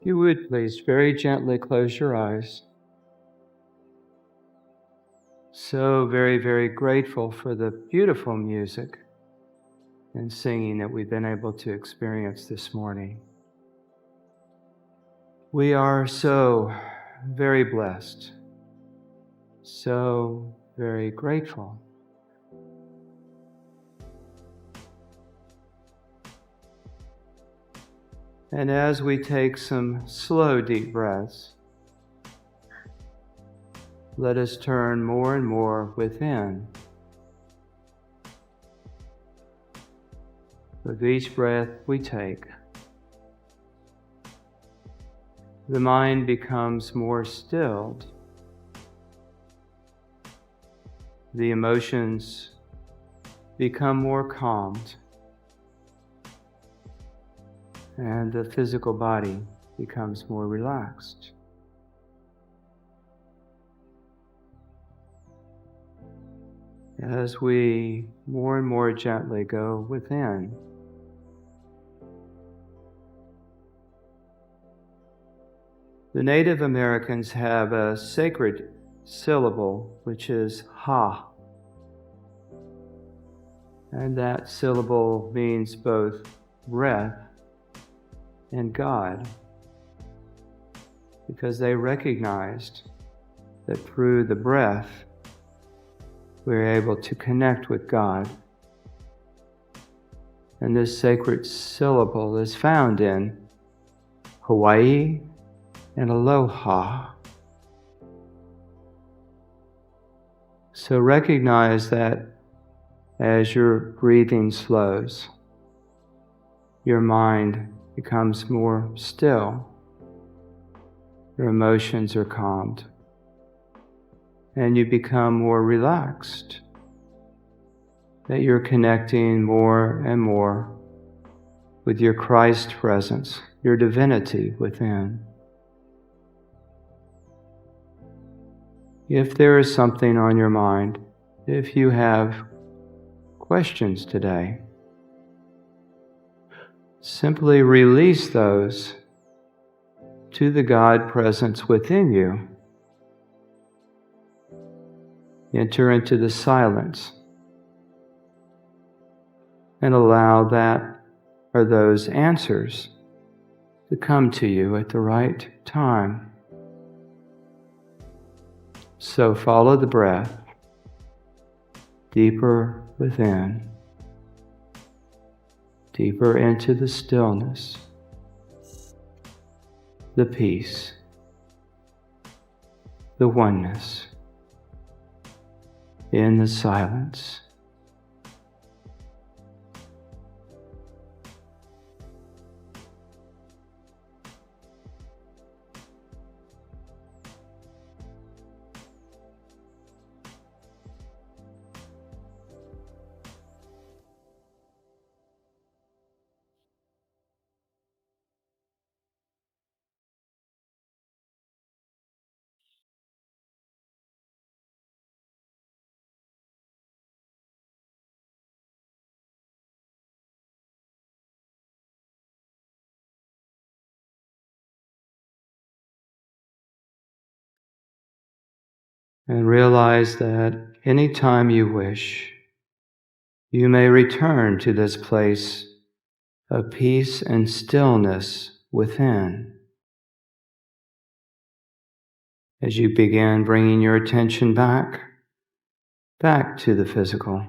If you would please very gently close your eyes. So very, very grateful for the beautiful music and singing that we've been able to experience this morning. We are so very blessed, so very grateful. And as we take some slow, deep breaths, let us turn more and more within. With each breath we take, the mind becomes more stilled. The emotions become more calmed. And the physical body becomes more relaxed. As we more and more gently go within, the Native Americans have a sacred syllable, which is ha. And that syllable means both breath and God, because they recognized that through the breath we're able to connect with God. And this sacred syllable is found in Hawaii and Aloha. So recognize that as your breathing slows, your mind becomes more still, your emotions are calmed, and you become more relaxed, that you're connecting more and more with your Christ presence, your divinity within. If there is something on your mind, if you have questions today, simply release those to the God presence within you. Enter into the silence and allow that or those answers to come to you at the right time. So follow the breath deeper within, deeper into the stillness, the peace, the oneness, in the silence. And realize that anytime you wish, you may return to this place of peace and stillness within. As you begin bringing your attention back to the physical.